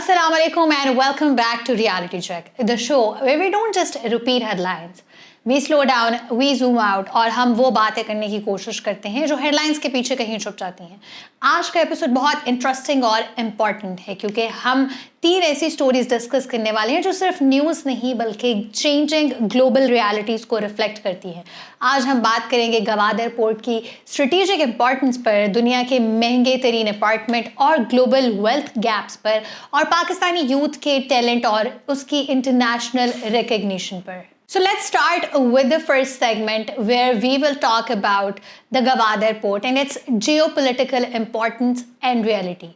Assalamu alaikum and welcome back to Reality Check, the show where we don't just repeat headlines. We slow down, we zoom out और हम वो बातें करने की कोशिश करते हैं जो हेडलाइंस के पीछे कहीं छुप जाती हैं। आज का एपिसोड बहुत इंटरेस्टिंग और इम्पॉर्टेंट है क्योंकि हम 3 ऐसी स्टोरीज डिस्कस करने वाले हैं जो सिर्फ न्यूज़ नहीं बल्कि चेंजिंग ग्लोबल रियलिटीज़ को रिफ्लेक्ट करती हैं। आज हम बात करेंगे गवादर पोर्ट की स्ट्रेटेजिक इंपॉर्टेंस पर, दुनिया के महंगे तरीन अपार्टमेंट और ग्लोबल वेल्थ गैप्स पर, और पाकिस्तानी यूथ के टैलेंट और उसकी इंटरनेशनल रिकग्निशन पर। So let's start with the first segment where we will talk about the Gwadar port and its geopolitical importance and reality.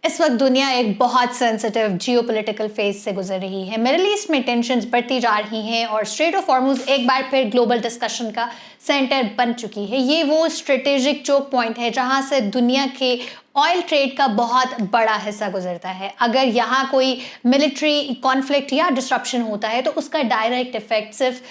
इस वक्त दुनिया एक बहुत सेंसिटिव जियोपॉलिटिकल फेज से गुजर रही है। मिडिल ईस्ट में टेंशन्स बढ़ती जा रही हैं और स्ट्रेट ऑफ हॉर्मुज एक बार फिर ग्लोबल डिस्कशन का सेंटर बन चुकी है। ये वो स्ट्रेटेजिक चोक पॉइंट है जहां से दुनिया के ऑयल ट्रेड का बहुत बड़ा हिस्सा गुजरता है। अगर यहाँ कोई मिलिट्री कॉन्फ्लिक्ट या डिस्ट्रप्शन होता है तो उसका डायरेक्ट इफेक्ट सिर्फ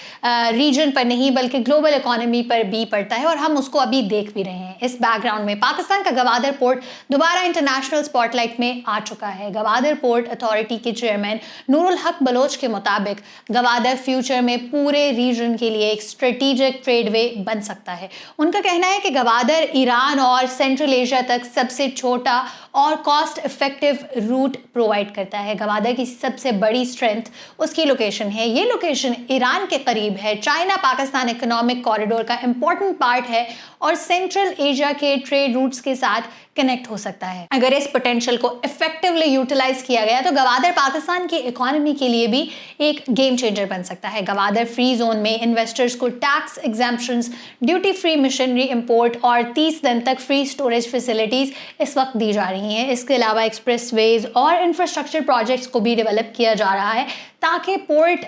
रीजन पर नहीं बल्कि ग्लोबल इकोनॉमी पर भी पड़ता है और हम उसको अभी देख भी रहे हैं। इस बैकग्राउंड में पाकिस्तान का गवादर पोर्ट दोबारा इंटरनेशनल स्पॉटलाइट में आ चुका है। गवादर पोर्ट अथॉरिटी के चेयरमैन नूरुल हक बलोच के मुताबिक गवादर फ्यूचर में पूरे रीजन के लिए एक स्ट्रेटेजिक ट्रेड वे बन सकता है। उनका कहना है कि गवादर ईरान और सेंट्रल एशिया तक सबसे छोटा और कॉस्ट इफेक्टिव रूट प्रोवाइड करता है। गवादर की सबसे बड़ी स्ट्रेंथ उसकी लोकेशन है। ये लोकेशन ईरान के करीब है, चाइना पाकिस्तान इकोनॉमिक कॉरिडोर का इंपॉर्टेंट पार्ट है और सेंट्रल एशिया के ट्रेड रूट्स के साथ कनेक्ट हो सकता है। अगर इस पोटेंशियल को इफेक्टिवली यूटिलाइज किया गया तो गवादर पाकिस्तान की इकोनॉमी के लिए भी एक गेम चेंजर बन सकता है। गवादर फ्री जोन में इन्वेस्टर्स को tax exemptions, duty free machinery import और 30 दिन तक फ्री स्टोरेज फैसिलिटीज इस वक्त दी जा रही हैं। इसके अलावा एक्सप्रेसवेज और इंफ्रास्ट्रक्चर प्रोजेक्ट्स को भी डेवलप किया जा रहा है ताकि पोर्ट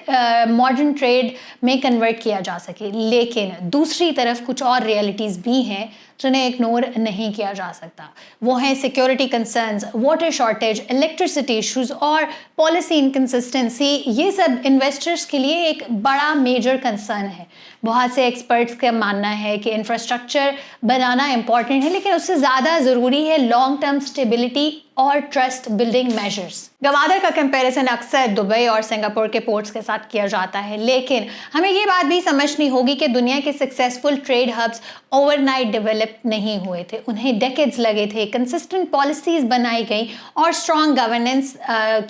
मॉडर्न ट्रेड में कन्वर्ट किया जा सके। लेकिन दूसरी तरफ कुछ और रियलिटीज़ भी हैं जिन्हें इग्नोर नहीं किया जा सकता। वो हैं security concerns, water shortage, electricity issues और पॉलिसी इनकन्सिस्टेंसी। ये सब इन्वेस्टर्स के लिए एक बड़ा मेजर कंसर्न है। बहुत से एक्सपर्ट्स का मानना है कि इंफ्रास्ट्रक्चर बनाना इंपॉर्टेंट है लेकिन उससे ज़्यादा ज़रूरी है लॉन्ग टर्म स्टेबिलिटी और ट्रस्ट बिल्डिंग मेजर्स। गवादर का कंपैरिजन अक्सर दुबई और सिंगापुर के पोर्ट्स के साथ किया जाता है, लेकिन हमें ये बात भी समझनी होगी कि दुनिया के successful trade hubs overnight develop नहीं हुए थे। उन्हें डेकेड्स लगे थे, कंसिस्टेंट पॉलिसीज बनाई गई और स्ट्रॉन्ग गवर्नेंस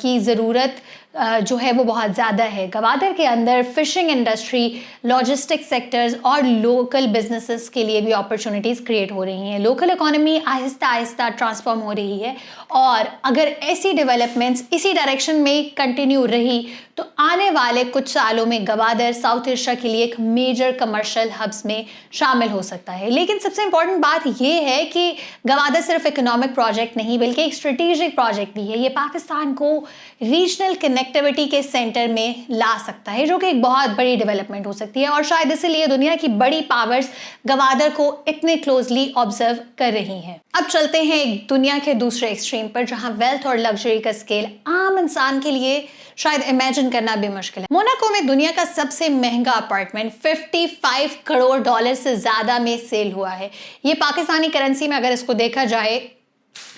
की ज़रूरत जो है वो बहुत ज़्यादा है। गवादर के अंदर फिशिंग इंडस्ट्री, लॉजिस्टिक सेक्टर्स और लोकल बिजनेसेस के लिए भी अपॉर्चुनिटीज़ क्रिएट हो रही हैं। Local economy Aahista Aahista transform हो रही है और अगर ऐसी डेवलपमेंट्स इसी डायरेक्शन में कंटिन्यू रही तो आने वाले कुछ सालों में गवादर साउथ एशिया के लिए एक मेजर कमर्शियल हब्स में शामिल हो सकता है। लेकिन सबसे इंपॉर्टेंट बात यह है कि गवादर सिर्फ इकोनॉमिक प्रोजेक्ट नहीं बल्कि एक स्ट्रेटेजिक प्रोजेक्ट भी है। ये पाकिस्तान को रीजनल कनेक्टिविटी के सेंटर में ला सकता है जो कि एक बहुत बड़ी डेवलपमेंट हो सकती है और शायद इसीलिए दुनिया की बड़ी पावर्स गवादर को इतने क्लोजली ऑब्जर्व कर रही हैं। अब चलते हैं एक दुनिया के दूसरे एक्सट्रीम पर जहां वेल्थ और लग्जरी का स्केल आम इंसान के लिए शायद इमेजिन करना भी मुश्किल है। मोनाको में दुनिया का सबसे महंगा अपार्टमेंट 55 करोड़ डॉलर से ज्यादा में सेल हुआ है। ये पाकिस्तानी करेंसी में अगर इसको देखा जाए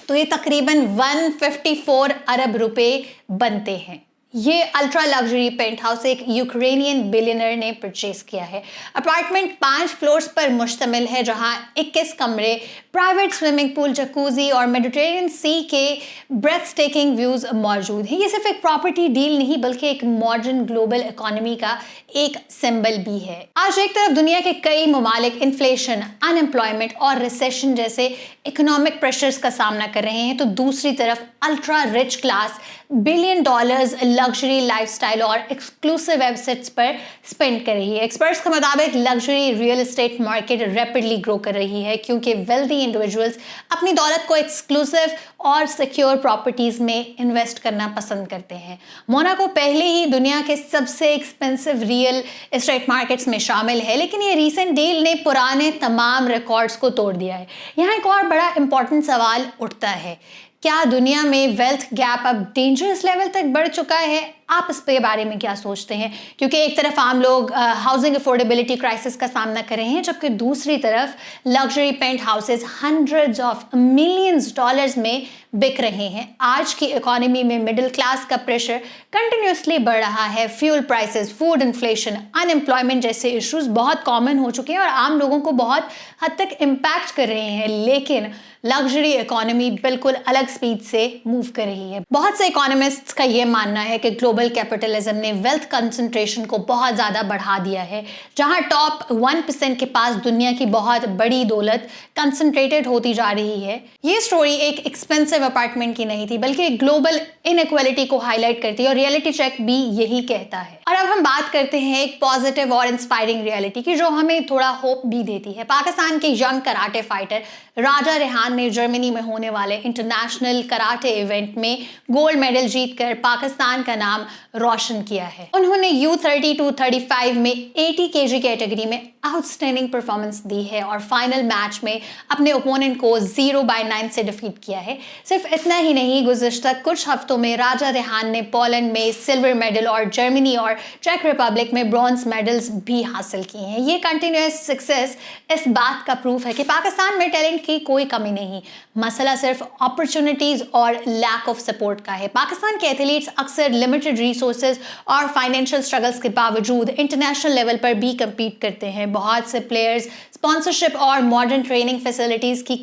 तो ये तकरीबन 154 अरब रुपए बनते हैं। ये अल्ट्रा लग्जरी पेंट हाउस एक यूक्रेनियन बिलियनर ने परचेज किया है। अपार्टमेंट 5 फ्लोर्स पर मुश्तमिल है जहां 21 कमरे, प्राइवेट स्विमिंग पूल, जकूजी और मेडिटेरेनियन सी के ब्रेथ टेकिंग व्यूज मौजूद हैं। ये सिर्फ एक प्रॉपर्टी डील नहीं बल्कि एक मॉडर्न ग्लोबल इकोनॉमी का एक सिंबल भी है। आज एक तरफ दुनिया के कई ममालिक इन्फ्लेशन, अनएम्प्लॉयमेंट और रिसेशन जैसे इकोनॉमिक प्रेशर्स का सामना कर रहे हैं तो दूसरी तरफ ultra rich class billion dollars luxury lifestyle और एक्सक्लूसिव एसेट्स पर स्पेंड कर रही है। एक्सपर्ट्स के मुताबिक luxury real estate market rapidly grow कर रही है क्योंकि वेल्दी इंडिविजुअल्स अपनी दौलत को एक्सक्लूसिव और सिक्योर प्रॉपर्टीज में इन्वेस्ट करना पसंद करते हैं। मोनाको पहले ही दुनिया के सबसे एक्सपेंसिव रियल एस्टेट मार्केट्स में शामिल है, लेकिन ये रीसेंट डील ने पुराने तमाम रिकॉर्ड्स को तोड़ दिया है। यहाँ एक और बड़ा इंपॉर्टेंट सवाल उठता है, क्या दुनिया में वेल्थ गैप अब डेंजरस लेवल तक बढ़ चुका है आप इस पे बारे में क्या सोचते हैं? क्योंकि एक तरफ आम लोग हाउसिंग अफोर्डेबिलिटी क्राइसिस का सामना कर रहे हैं, जबकि दूसरी तरफ luxury penthouses hundreds of millions dollars में बिक रहे हैं। आज की इकोनॉमी में मिडिल क्लास का प्रेशर कंटिन्यूसली बढ़ रहा है। Fuel prices, food inflation, unemployment जैसे इश्यूज बहुत कॉमन हो चुके हैं और आम लोगों को बहुत हद तक इम्पैक्ट कर रहे हैं, लेकिन लग्जरी इकोनॉमी बिल्कुल अलग स्पीड से मूव कर रही है। बहुत से इकोनॉमिस्ट्स का यह मानना है कि ग्लोबल कैपिटलिज्म ने वेल्थ कंसंट्रेशन को बहुत ज़्यादा बढ़ा दिया है, जहां टॉप 1% के पास दुनिया की बहुत बड़ी दौलत कंसंट्रेटेड होती जा रही है। ये स्टोरी एक एक्सपेंसिव अपार्टमेंट की नहीं थी, बल्कि ग्लोबल इनइक्वालिटी को हाईलाइट करती है और रियलिटी चेक भी यही कहता है। और अब हम बात करते हैं एक पॉजिटिव और इंस्पायरिंग रियलिटी की, जो हमें थोड़ा होप भी देती है। पाकिस्तान के यंग कराटे फाइटर राजा रेहान ने जर्मनी में होने वाले इंटरनेशनल कराटे इवेंट में गोल्ड मेडल जीतकर पाकिस्तान का नाम रोशन किया है। उन्होंने U30 to 35 में 80 kg कैटेगरी में आउटस्टैंडिंग परफॉर्मेंस दी है और फाइनल मैच में अपने ओपोनेंट को 0/9 से डिफीट किया है। सिर्फ इतना ही नहीं, गुज़िश्ता कुछ हफ्तों में राजा रेहान ने पोलैंड में सिल्वर मेडल और जर्मनी और चेक रिपब्लिक में ब्रॉन्ज मेडल्स भी हासिल किए हैं। ये कंटिन्यूस सक्सेस इस बात का प्रूफ है कि पाकिस्तान में टैलेंट की कोई कमी नहीं, मसला सिर्फ अपॉर्चुनिटीज और लैक ऑफ सपोर्ट का है। पाकिस्तान के एथलीट्स अक्सर लिमिटेड रिसोर्सेज और फाइनेंशियल स्ट्रगल्स के बावजूद इंटरनेशनल लेवल पर भी कम्पीट करते हैं। बहुत से प्लेयर्स स्पॉन्सरशिप और मॉडर्न ट्रेनिंग फैसिलिटीज की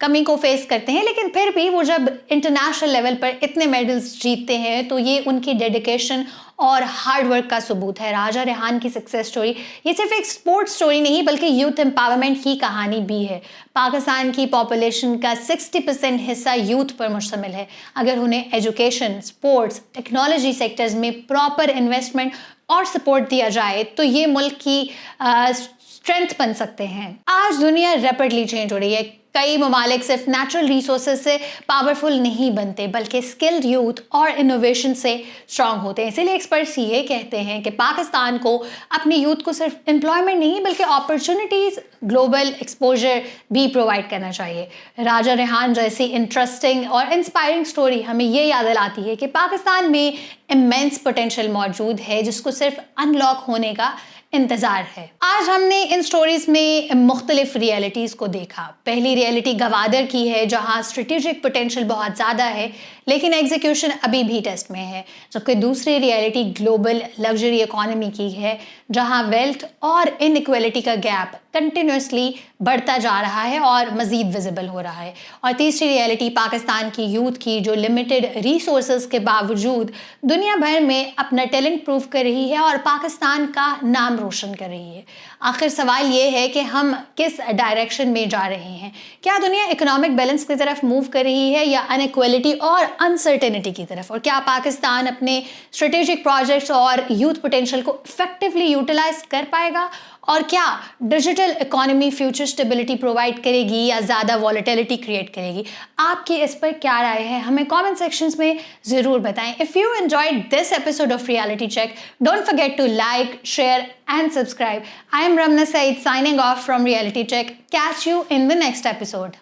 कमी को फेस करते हैं, लेकिन फिर भी वो जब इंटरनेशनल लेवल पर इतने मेडल्स जीतते हैं तो ये उनकी डेडिकेशन और हार्ड वर्क का सबूत है। राजा रेहान की सक्सेस स्टोरी ये सिर्फ एक स्पोर्ट्स स्टोरी नहीं, बल्कि यूथ एम्पावरमेंट की कहानी भी है। पाकिस्तान की पॉपुलेशन का 60% हिस्सा यूथ पर मुश्तमिल है। अगर उन्हें एजुकेशन, स्पोर्ट्स, टेक्नोलॉजी सेक्टर्स में प्रॉपर इन्वेस्टमेंट और सपोर्ट दिया जाए तो ये मुल्क की स्ट्रेंथ बन सकते हैं। आज दुनिया रैपिडली चेंज हो रही है। कई ममालिक सिर्फ नेचुरल रिसोर्सेज से पावरफुल नहीं बनते, बल्कि स्किल्ड यूथ और इनोवेशन से स्ट्रांग होते हैं। इसीलिए एक्सपर्ट्स ये कहते हैं कि पाकिस्तान को अपनी यूथ को सिर्फ एम्प्लॉयमेंट नहीं, बल्कि अपॉर्चुनिटीज, ग्लोबल एक्सपोजर भी प्रोवाइड करना चाहिए। राजा रेहान जैसी इंटरेस्टिंग और इंस्पायरिंग स्टोरी हमें ये याद दिलाती है कि पाकिस्तान में इमेंस पोटेंशियल मौजूद है, जिसको सिर्फ अनलॉक होने का इंतज़ार है। आज हमने इन स्टोरीज में मुख्तलिफ रियलिटीज़ को देखा। पहली रियलिटी गवादर की है, जहां स्ट्रेटेजिक पोटेंशियल बहुत ज़्यादा है, लेकिन एग्जीक्यूशन अभी भी टेस्ट में है। जबकि दूसरी रियलिटी ग्लोबल लग्जरी इकोनॉमी की है, जहां वेल्थ और इनइक्वालिटी का गैप कंटिन्यूसली बढ़ता जा रहा है और मज़ीद विजिबल हो रहा है। और तीसरी रियलिटी पाकिस्तान की यूथ की, जो लिमिटेड रिसोर्सेज के बावजूद दुनिया भर में अपना टैलेंट प्रूव कर रही है और पाकिस्तान का नाम रोशन कर रही है। आखिर सवाल ये है कि हम किस डायरेक्शन में जा रहे हैं? क्या दुनिया इकोनॉमिक बैलेंस की तरफ मूव कर रही है या अनइक्वालिटी और अनसर्टेनिटी की तरफ? और क्या पाकिस्तान अपने स्ट्रेटेजिक प्रोजेक्ट्स और यूथ पोटेंशियल को इफेक्टिवली यूटिलाइज कर पाएगा? और क्या digital economy future stability provide करेगी या ज़्यादा वॉलेटिलिटी क्रिएट करेगी? आपकी इस पर क्या राय है? हमें कमेंट सेक्शंस में ज़रूर बताएं। If you enjoyed this episode of reality check, don't forget to like, share and subscribe. I am Ramna Said signing off from Reality Check. Catch you in the next episode.